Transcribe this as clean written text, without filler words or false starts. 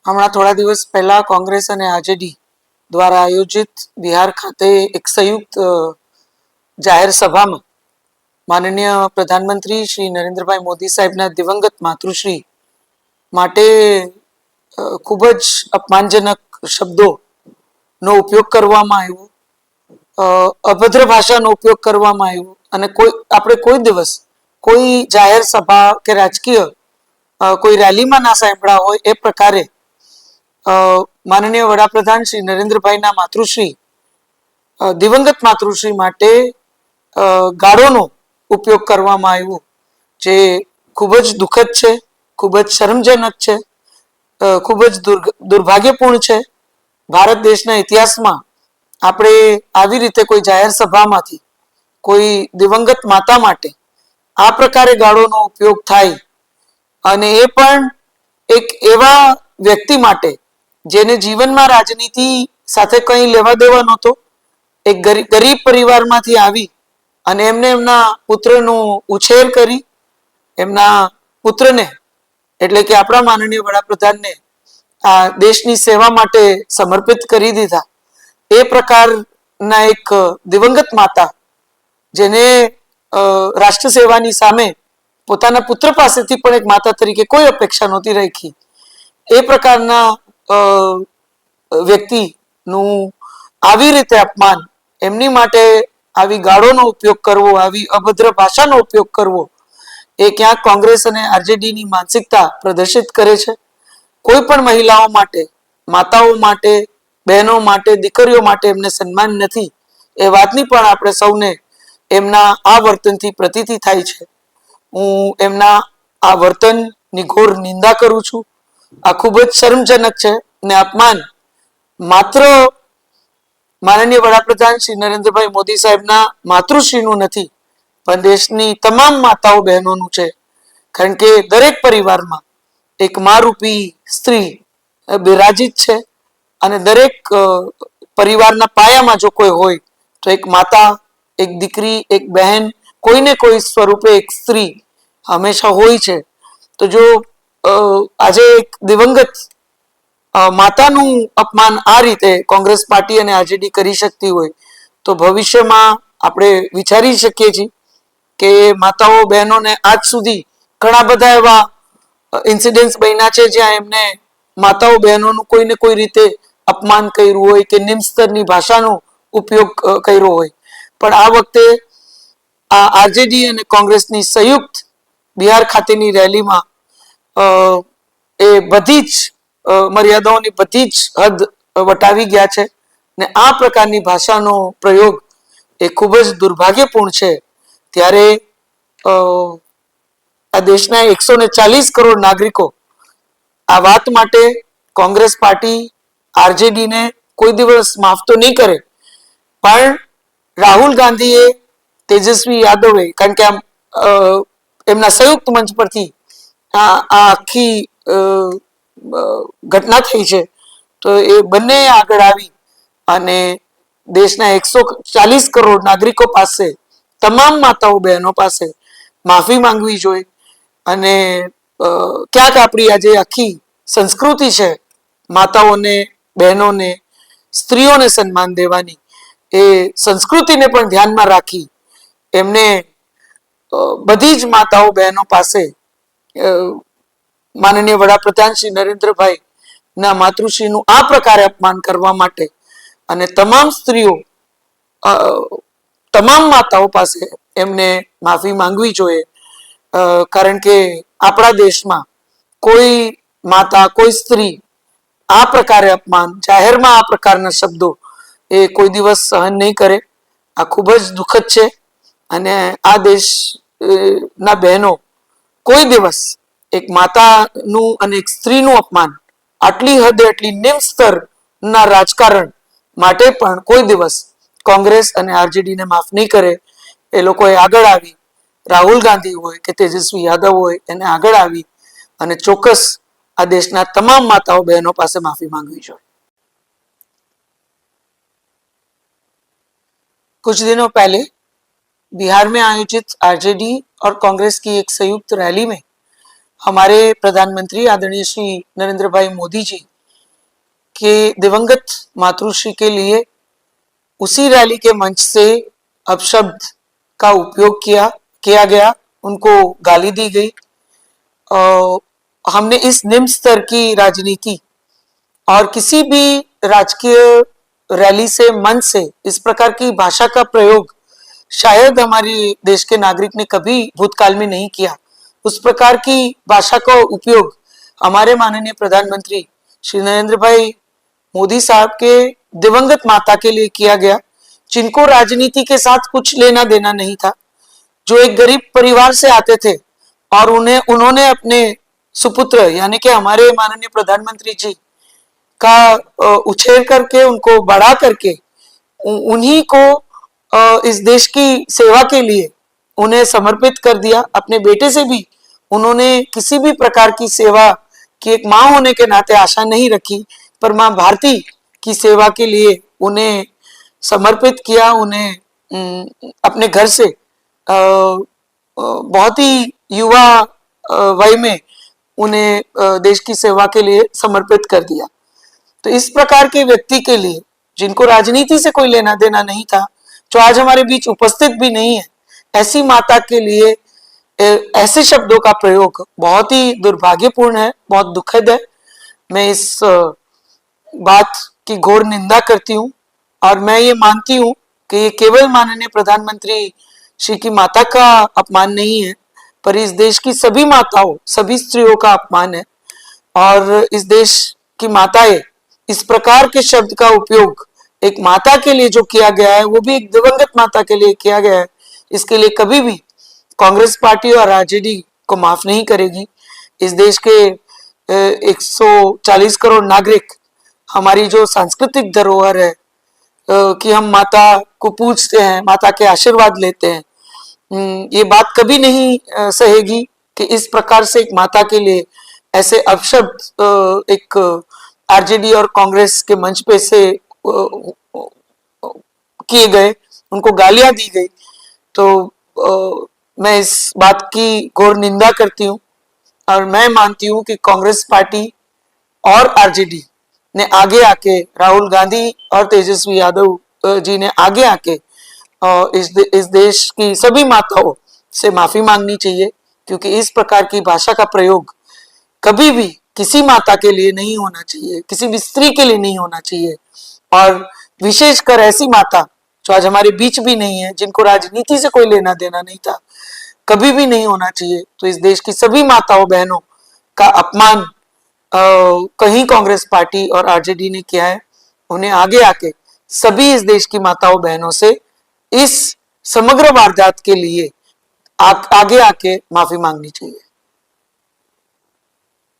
હમણાં થોડા દિવસ પહેલા કોંગ્રેસ અને આરજેડી દ્વારા આયોજિત બિહાર ખાતે એક સંયુક્ત જાહેર સભામાં માનનીય પ્રધાનમંત્રી શ્રી નરેન્દ્રભાઈ મોદી સાહેબના દિવંગત માતૃશ્રી માટે ખૂબ જ અપમાનજનક શબ્દોનો ઉપયોગ કરવામાં આવ્યો, અભદ્ર ભાષાનો ઉપયોગ કરવામાં આવ્યો અને આપણે કોઈ દિવસ કોઈ જાહેર સભા કે રાજકીય કોઈ રેલીમાં ના સાંભળ્યા હોય એ પ્રકારે માનનીય વડાપ્રધાન શ્રી નરેન્દ્રભાઈના માતૃશ્રી દિવંગત માતૃશ્રી માટે ગાળોનો ઉપયોગ કરવામાં આવ્યો, જે ખૂબ જ દુઃખદ છે, ખૂબ જ શરમજનક છે, ખૂબ જ દુર્ભાગ્યપૂર્ણ છે. ભારત દેશના ઇતિહાસમાં આપણે આવી રીતે કોઈ જાહેર સભામાંથી કોઈ દિવંગત માતા માટે આ પ્રકારે ગાળોનો ઉપયોગ થાય અને એ પણ એક એવા વ્યક્તિ માટે જેને જીવનમાં રાજનીતિ સાથે કંઈ લેવા દેવા નહોતો, એક ગરીબ પરિવારમાંથી આવી અને એમને એમના પુત્રનો ઉછેર કરી, એમના પુત્રને એટલે કે આપણા માનનીય વડાપ્રધાનને આ દેશની સેવા માટે સમર્પિત કરી દીધા. એ પ્રકારના એક દિવંગત માતા જેને રાષ્ટ્ર સેવાની સામે પોતાના પુત્ર પાસેથી પણ એક માતા તરીકે કોઈ અપેક્ષા નહોતી રાખી, એ પ્રકારના વ્યક્તિનું આવી રીતે અપમાન, એમની માટે આવી ગાળોનો ઉપયોગ કરવો, આવી અભદ્ર ભાષાનો ઉપયોગ કરવો, એ ક્યાંક કોંગ્રેસ અને આરજેડીની માનસિકતા પ્રદર્શિત કરે છે. કોઈ પણ મહિલાઓ માટે, માતાઓ માટે, બહેનો માટે, દીકરીઓ માટે એમને સન્માન નથી, એ વાતની પણ આપણે સૌને એમના આ વર્તનથી પ્રતીતિ થાય છે. હું એમના આ વર્તનની ઘોર નિંદા કરું છું. આ ખૂબ જ શરમજનક છે ને અપમાન માત્ર માનનીય વડાપ્રધાન શ્રી નરેન્દ્રભાઈ મોદી સાહેબના માતૃશ્રીનું નથી, પણ દેશની તમામ માતાઓ બહેનોનું છે. કારણ કે દરેક પરિવારમાં એક મારૂપી સ્ત્રી બિરાજિત છે અને દરેક પરિવારના પાયામાં જો કોઈ હોય તો એક માતા, એક દીકરી, એક બહેન, કોઈને કોઈ સ્વરૂપે એક સ્ત્રી હંમેશા હોય છે. તો જો આજે એક દિવંગત માતાનું અપમાન આ રીતે કોંગ્રેસ પાર્ટી અને આરજેડી કરી શકતી હોય તો ભવિષ્યમાં આપણે વિચારી શકીએ છીએ કે માતાઓ બહેનોને આજ સુધી ઘણા બધા એવા ઇન્સિડન્ટ્સ બન્યા છે જ્યાં એમને માતાઓ બહેનોનું કોઈને કોઈ રીતે અપમાન કર્યું હોય કે નિમ્ન સ્તરની ભાષાનો ઉપયોગ કર્યો હોય. પણ આ વખતે આ આરજેડી અને કોંગ્રેસની સંયુક્ત બિહાર ખાતેની રેલીમાં એ બધી જ મર્યાદાઓની બધી જ હદ વટાવી ગયા છે ને આ પ્રકારની ભાષાનો પ્રયોગ એ ખૂબ જ દુર્ભાગ્યપૂર્ણ છે. ત્યારે આ દેશના 140 કરોડ નાગરિકો આ વાત માટે કોંગ્રેસ પાર્ટી આરજેડીને કોઈ દિવસ માફ તો નહીં કરે, પણ રાહુલ ગાંધીએ, તેજસ્વી યાદવે, કારણ કે આમ એમના સંયુક્ત મંચ પરથી આ આખી ઘટના થઈ છે, તો એ બંને આગળ આવી અને દેશના 140 કરોડ નાગરિકો પાસે, તમામ માતાઓ બહેનો પાસે માફી માંગવી જોઈએ. અને ક્યાંક આપણી આજે આખી સંસ્કૃતિ છે માતાઓને, બહેનોને, સ્ત્રીઓને સન્માન દેવાની, એ સંસ્કૃતિને પણ ધ્યાનમાં રાખી એમને બધી જ માતાઓ બહેનો પાસે માનનીય વડાપ્રધાન શ્રી નરેન્દ્રભાઈ ના માતૃશ્રીનું આ પ્રકારે અપમાન કરવા માટે અને તમામ સ્ત્રીઓ, તમામ માતાઓ પાસે એમને માફી માંગવી જોઈએ. કારણ કે આપણા દેશમાં કોઈ માતા, કોઈ સ્ત્રી આ પ્રકારે અપમાન, જાહેરમાં આ પ્રકારના શબ્દો એ કોઈ દિવસ સહન નહીં કરે. આ ખૂબ જ દુઃખદ છે અને આ દેશના બહેનો કોઈ દિવસ એક માતાનું અને એક સ્ત્રીનું અપમાન આટલી હદે, આટલી નિમ્ન સ્તરના રાજકારણ માટે પણ કોઈ દિવસ કોંગ્રેસ અને આરજેડીને માફ નહીં કરે. એ લોકોએ આગળ આવી, રાહુલ ગાંધી હોય કે તેજસ્વી યાદવ હોય, એને આગળ આવી અને ચોક્કસ આ દેશના તમામ માતાઓ બહેનો પાસે माफी मांगवी चाहिए। कुछ दिनों पहले बिहार में आयोजित आरजेडी और कांग्रेस की एक संयुक्त रैली में हमारे प्रधानमंत्री आदरणीय श्री नरेंद्र भाई मोदी जी कि दिवंगत मातृश्री के लिए उसी रैली के मंच से अपशब्द का उपयोग किया गया, उनको गाली दी गई। हमने इस निम्न स्तर की राजनीति और किसी भी राजकीय रैली से, मंच से इस प्रकार की भाषा का प्रयोग शायद हमारे देश के नागरिक ने कभी भूतकाल में नहीं किया। उस प्रकार की भाषा का उपयोग हमारे माननीय प्रधानमंत्री श्री नरेंद्र भाई मोदी साहब के दिवंगत माता के लिए किया गया, जिनको राजनीति के साथ कुछ लेना देना नहीं था, जो एक गरीब परिवार से आते थे और उन्होंने अपने सुपुत्र यानी कि हमारे माननीय प्रधानमंत्री जी का उछेर करके, उनको बड़ा करके, उन्हीं को इस देश की सेवा के लिए उन्हें समर्पित कर दिया। अपने बेटे से भी उन्होंने किसी भी प्रकार की सेवा की एक मां होने के नाते आशा नहीं रखी, पर मां भारती की सेवा के लिए उन्हें समर्पित किया। उन्हें अपने घर से बहुत ही युवा वय में उन्हें देश की सेवा के लिए समर्पित कर दिया। तो इस प्रकार के व्यक्ति के लिए, जिनको राजनीति से कोई लेना देना नहीं था, जो आज हमारे बीच उपस्थित भी नहीं है, ऐसी माता के लिए ऐसे शब्दों का प्रयोग बहुत ही दुर्भाग्यपूर्ण है, बहुत दुखद है। मैं इस बात की घोर निंदा करती हूँ और मैं ये मानती हूँ कि ये केवल माननीय प्रधानमंत्री श्री की माता का अपमान नहीं है, पर इस देश की सभी माताओं, सभी स्त्रियों का अपमान है। और इस देश की माताएं, इस प्रकार के शब्द का उपयोग एक माता के लिए जो किया गया है, वो भी एक दिवंगत माता के लिए किया गया है, इसके लिए कभी भी कांग्रेस पार्टी और आरजेडी को माफ नहीं करेगी। इस देश के 140 करोड़ नागरिक, हमारी जो सांस्कृतिक धरोहर है कि हम माता को पूजते हैं, माता के आशीर्वाद लेते हैं, ये बात कभी नहीं सहेगी कि इस प्रकार से एक माता के लिए ऐसे अपशब्द एक आरजेडी और कांग्रेस के मंच पे से किए गए, उनको गालियां दी गई। तो मैं इस बात की घोर निंदा करती हूँ और मैं मानती हूँ कि कांग्रेस पार्टी और आरजेडी ने आगे आके, राहुल गांधी और तेजस्वी यादव जी ने आगे आके इस देश की सभी माताओं से माफी मांगनी चाहिए, क्योंकि इस प्रकार की भाषा का प्रयोग कभी भी किसी माता के लिए नहीं होना चाहिए, किसी भी स्त्री के लिए नहीं होना चाहिए। और विशेषकर ऐसी माता जो आज हमारे बीच भी नहीं है, जिनको राजनीति से कोई लेना देना नहीं था, कभी भी नहीं होना चाहिए। तो इस देश की सभी माताओं बहनों का अपमान कहीं कांग्रेस पार्टी और आरजेडी ने किया है, उन्हें आगे आके सभी इस देश की माताओं बहनों से इस समग्र वारदात के लिए आगे आके माफी मांगनी चाहिए।